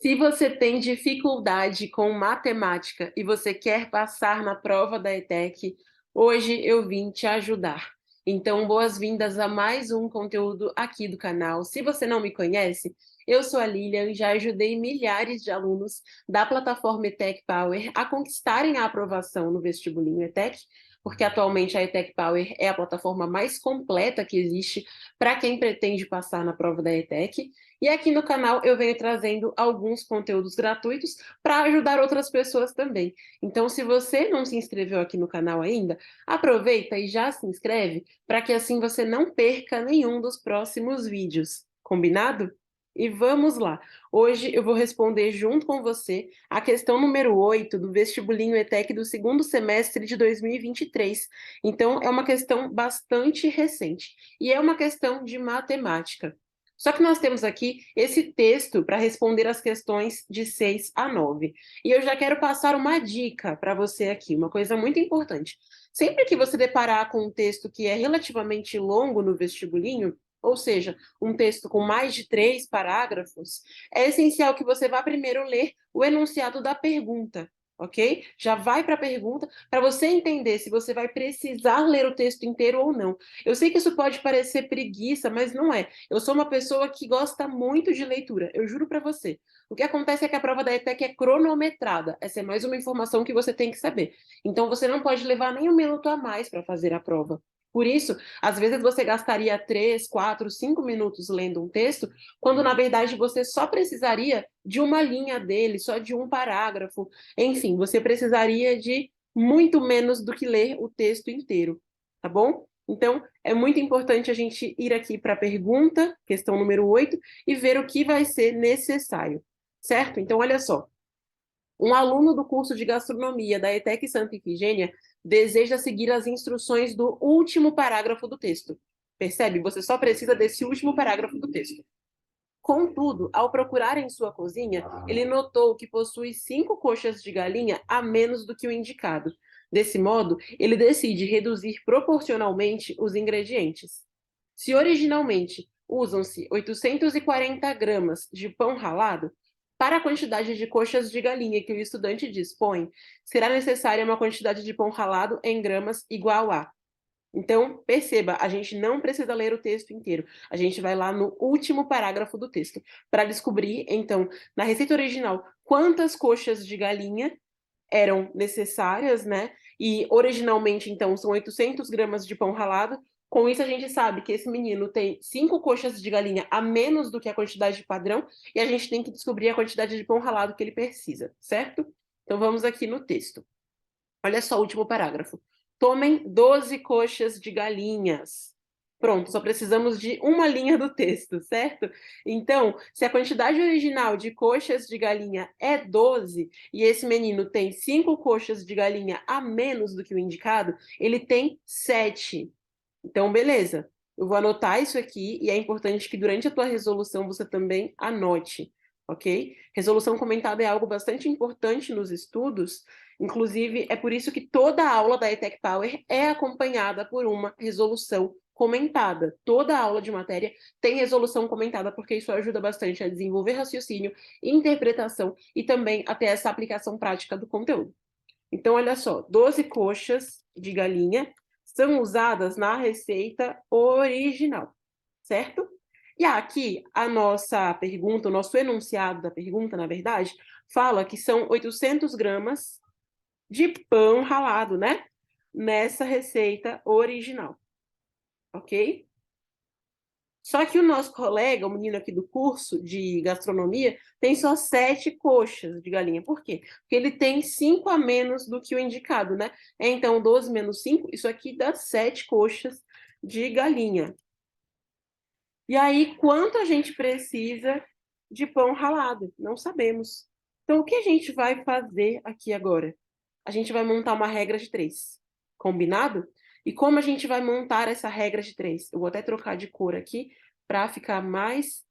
Se você tem dificuldade com matemática e você quer passar na prova da ETEC, hoje eu vim te ajudar. Então, boas-vindas a mais um conteúdo aqui do canal. Se você não me conhece, eu sou a Lilian e já ajudei milhares de alunos da plataforma ETEC Power a conquistarem a aprovação no vestibulinho ETEC, porque atualmente a ETEC Power é a plataforma mais completa que existe para quem pretende passar na prova da ETEC. E aqui no canal eu venho trazendo alguns conteúdos gratuitos para ajudar outras pessoas também. Então, se você não se inscreveu aqui no canal ainda, aproveita e já se inscreve para que assim você não perca nenhum dos próximos vídeos. Combinado? E vamos lá. Hoje eu vou responder junto com você a questão número 8 do vestibulinho ETEC do segundo semestre de 2023. Então, é uma questão bastante recente e é uma questão de matemática. Só que nós temos aqui esse texto para responder as questões de 6 a 9. E eu já quero passar uma dica para você aqui, uma coisa muito importante. Sempre que você deparar com um texto que é relativamente longo no vestibulinho, ou seja, um texto com mais de 3 parágrafos, é essencial que você vá primeiro ler o enunciado da pergunta, ok? Já vai para a pergunta para você entender se você vai precisar ler o texto inteiro ou não. Eu sei que isso pode parecer preguiça, mas não é. Eu sou uma pessoa que gosta muito de leitura, eu juro para você. O que acontece é que a prova da ETEC é cronometrada. Essa é mais uma informação que você tem que saber. Então, você não pode levar nem um minuto a mais para fazer a prova. Por isso, às vezes você gastaria 3, 4, 5 minutos lendo um texto, quando na verdade você só precisaria de uma linha dele, só de um parágrafo. Enfim, você precisaria de muito menos do que ler o texto inteiro, tá bom? Então, é muito importante a gente ir aqui para a pergunta, questão número 8, e ver o que vai ser necessário, certo? Então, olha só. Um aluno do curso de gastronomia da ETEC Santa Ifigênia deseja seguir as instruções do último parágrafo do texto. Percebe? Você só precisa desse último parágrafo do texto. Contudo, ao procurar em sua cozinha, ele notou que possui 5 coxas de galinha a menos do que o indicado. Desse modo, ele decide reduzir proporcionalmente os ingredientes. Se originalmente usam-se 840 gramas de pão ralado, para a quantidade de coxas de galinha que o estudante dispõe, será necessária uma quantidade de pão ralado em gramas igual a. Então, perceba, a gente não precisa ler o texto inteiro. A gente vai lá no último parágrafo do texto para descobrir, então, na receita original, quantas coxas de galinha eram necessárias, né? E originalmente, então, são 800 gramas de pão ralado. Com isso, a gente sabe que esse menino tem 5 coxas de galinha a menos do que a quantidade padrão, e a gente tem que descobrir a quantidade de pão ralado que ele precisa, certo? Então, vamos aqui no texto. Olha só o último parágrafo. Tomem 12 coxas de galinhas. Pronto, só precisamos de uma linha do texto, certo? Então, se a quantidade original de coxas de galinha é 12 e esse menino tem 5 coxas de galinha a menos do que o indicado, ele tem 7. Então, beleza. Eu vou anotar isso aqui e é importante que durante a tua resolução você também anote, ok? Resolução comentada é algo bastante importante nos estudos, inclusive é por isso que toda a aula da ETEC Power é acompanhada por uma resolução comentada. Toda aula de matéria tem resolução comentada, porque isso ajuda bastante a desenvolver raciocínio, interpretação e também até essa aplicação prática do conteúdo. Então, olha só, 12 coxas de galinha são usadas na receita original, certo? E aqui a nossa pergunta, o nosso enunciado da pergunta, na verdade, fala que são 800 gramas de pão ralado, né? Nessa receita original, ok? Só que o nosso colega, o menino aqui do curso de gastronomia, tem só 7 coxas de galinha. Por quê? Porque ele tem 5 a menos do que o indicado, né? Então, 12 menos 5, isso aqui dá 7 coxas de galinha. E aí, quanto a gente precisa de pão ralado? Não sabemos. Então, o que a gente vai fazer aqui agora? A gente vai montar uma regra de 3. Combinado? E como a gente vai montar essa regra de 3? Eu vou até trocar de cor aqui para ficar mais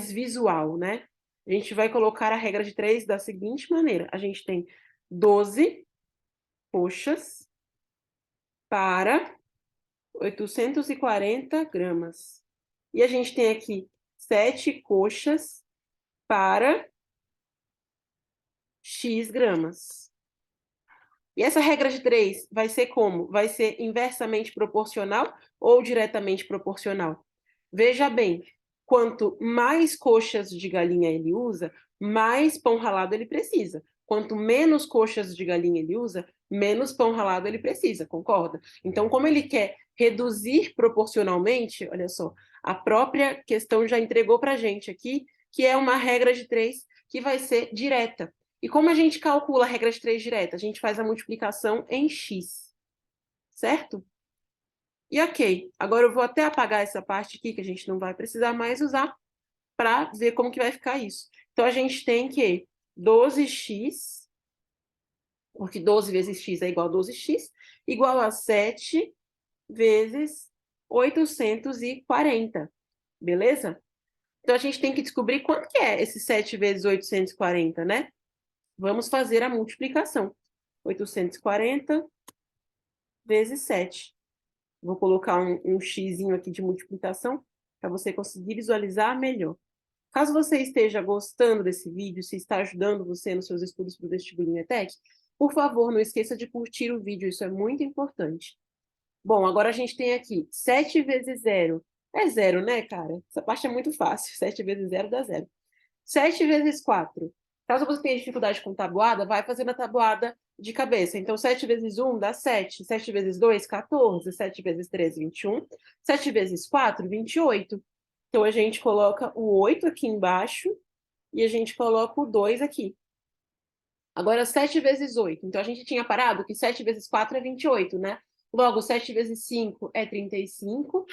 visual, né? A gente vai colocar a regra de 3 da seguinte maneira. A gente tem 12 coxas para 840 gramas. E a gente tem aqui 7 coxas para X gramas. E essa regra de 3 vai ser como? Vai ser inversamente proporcional ou diretamente proporcional? Veja bem, quanto mais coxas de galinha ele usa, mais pão ralado ele precisa. Quanto menos coxas de galinha ele usa, menos pão ralado ele precisa, concorda? Então, como ele quer reduzir proporcionalmente, olha só, a própria questão já entregou para a gente aqui, que é uma regra de 3 que vai ser direta. E como a gente calcula a regra de 3 direta? A gente faz a multiplicação em x, certo? E ok, agora eu vou até apagar essa parte aqui, que a gente não vai precisar mais usar, para ver como que vai ficar isso. Então, a gente tem que 12x, porque 12 vezes x é igual a 12x, igual a 7 vezes 840, beleza? Então, a gente tem que descobrir quanto que é esse 7 vezes 840, né? Vamos fazer a multiplicação. 840 vezes 7. Vou colocar um xizinho aqui de multiplicação para você conseguir visualizar melhor. Caso você esteja gostando desse vídeo, se está ajudando você nos seus estudos para o vestibulinho ETEC, por favor, não esqueça de curtir o vídeo, isso é muito importante. Bom, agora a gente tem aqui 7 vezes 0. É 0, né, cara? Essa parte é muito fácil. 7 vezes 0 dá 0. 7 vezes 4. Caso você tenha dificuldade com tabuada, vai fazendo a tabuada de cabeça. Então, 7 vezes 1 dá 7. 7 vezes 2, 14. 7 vezes 3, 21. 7 vezes 4, 28. Então, a gente coloca o 8 aqui embaixo e a gente coloca o 2 aqui. Agora, 7 vezes 8. Então, a gente tinha parado que 7 vezes 4 é 28, né? Logo, 7 vezes 5 é 35.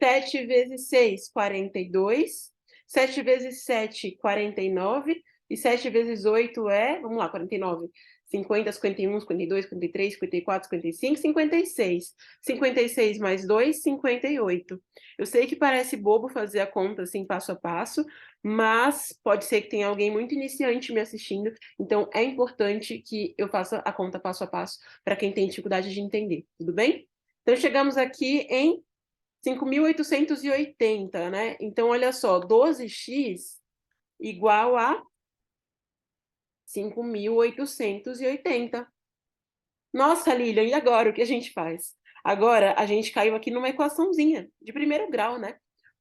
7 vezes 6, 42. 7 vezes 7, 49. E 7 vezes 8 é, vamos lá, 49. 50, 51, 52, 53, 54, 55, 56. 56 mais 2, 58. Eu sei que parece bobo fazer a conta assim, passo a passo, mas pode ser que tenha alguém muito iniciante me assistindo, então é importante que eu faça a conta passo a passo para quem tem dificuldade de entender, tudo bem? Então, chegamos aqui em 5.880, né? Então, olha só, 12x igual a 5.880. Nossa, Lilian, e agora o que a gente faz? Agora a gente caiu aqui numa equaçãozinha de primeiro grau, né? O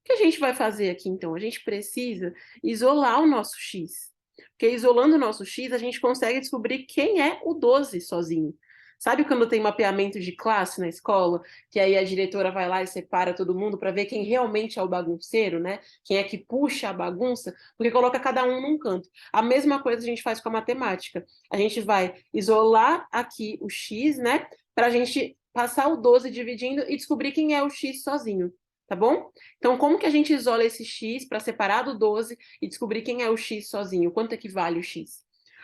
que a gente vai fazer aqui, então? A gente precisa isolar o nosso x. Porque isolando o nosso x, a gente consegue descobrir quem é o 12 sozinho. Sabe quando tem mapeamento de classe na escola, que aí a diretora vai lá e separa todo mundo para ver quem realmente é o bagunceiro, né? Quem é que puxa a bagunça, porque coloca cada um num canto. A mesma coisa a gente faz com a matemática. A gente vai isolar aqui o x, né? Para a gente passar o 12 dividindo e descobrir quem é o x sozinho, tá bom? Então, como que a gente isola esse x para separar do 12 e descobrir quem é o x sozinho? Quanto equivale o x?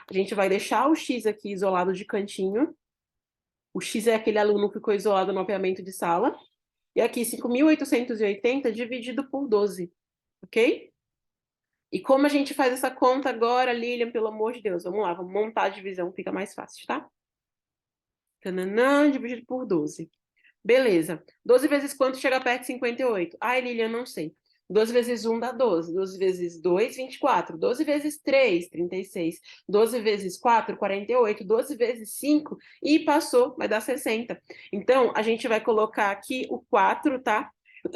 A gente vai deixar o x aqui isolado de cantinho. O x é aquele aluno que ficou isolado no mapeamento de sala. E aqui, 5.880 dividido por 12, ok? E como a gente faz essa conta agora, Lilian, pelo amor de Deus? Vamos lá, vamos montar a divisão, fica mais fácil, tá? Tananã, dividido por 12. Beleza. 12 vezes quanto chega perto de 58? Ai, Lilian, não sei. 12 vezes 1 dá 12. 12 vezes 2, 24. 12 vezes 3, 36. 12 vezes 4, 48. 12 vezes 5, e passou, vai dar 60. Então, a gente vai colocar aqui o 4, tá?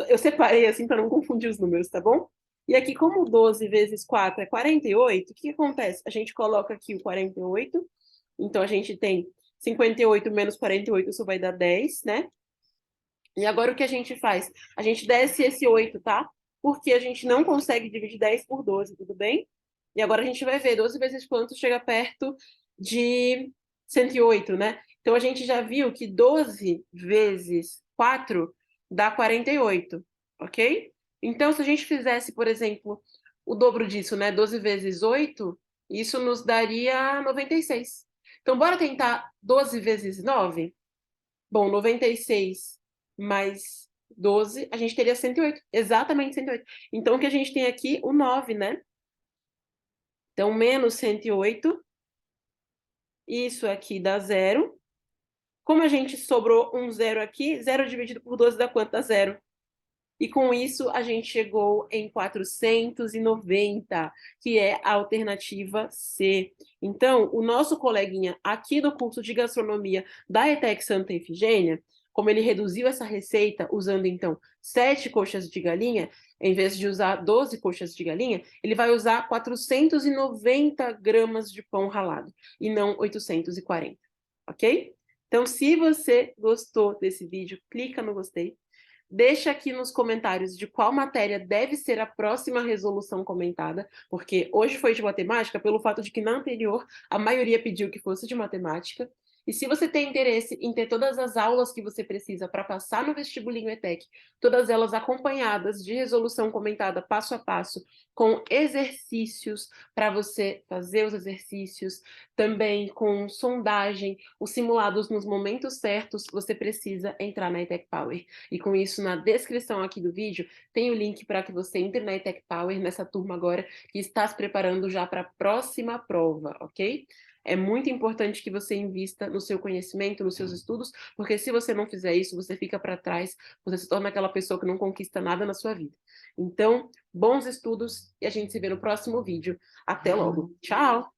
Eu separei assim para não confundir os números, tá bom? E aqui, como 12 vezes 4 é 48, o que acontece? A gente coloca aqui o 48. Então, a gente tem 58 menos 48, isso vai dar 10, né? E agora o que a gente faz? A gente desce esse 8, tá? Porque a gente não consegue dividir 10 por 12, tudo bem? E agora a gente vai ver 12 vezes quanto chega perto de 108, né? Então a gente já viu que 12 vezes 4 dá 48, ok? Então se a gente fizesse, por exemplo, o dobro disso, né? 12 vezes 8, isso nos daria 96. Então bora tentar 12 vezes 9? Bom, 96 mais 12, a gente teria 108. Exatamente 108. Então, o que a gente tem aqui? O 9, né? Então, menos 108. Isso aqui dá 0. Como a gente sobrou um 0 aqui, 0 dividido por 12 dá quanto? Dá 0. E com isso a gente chegou em 490, que é a alternativa C. Então, o nosso coleguinha aqui do curso de gastronomia da ETEC Santa Efigênia, como ele reduziu essa receita usando, então, 7 coxas de galinha, em vez de usar 12 coxas de galinha, ele vai usar 490 gramas de pão ralado, e não 840, ok? Então, se você gostou desse vídeo, clica no gostei. Deixa aqui nos comentários de qual matéria deve ser a próxima resolução comentada, porque hoje foi de matemática, pelo fato de que na anterior a maioria pediu que fosse de matemática. E se você tem interesse em ter todas as aulas que você precisa para passar no vestibulinho ETEC, todas elas acompanhadas de resolução comentada passo a passo, com exercícios para você fazer os exercícios, também com sondagem, os simulados nos momentos certos, você precisa entrar na ETEC Power. E com isso, na descrição aqui do vídeo, tem o link para que você entre na ETEC Power, nessa turma agora, que está se preparando já para a próxima prova, ok? É muito importante que você invista no seu conhecimento, nos seus estudos, porque se você não fizer isso, você fica para trás, você se torna aquela pessoa que não conquista nada na sua vida. Então, bons estudos e a gente se vê no próximo vídeo. Até logo. Tchau!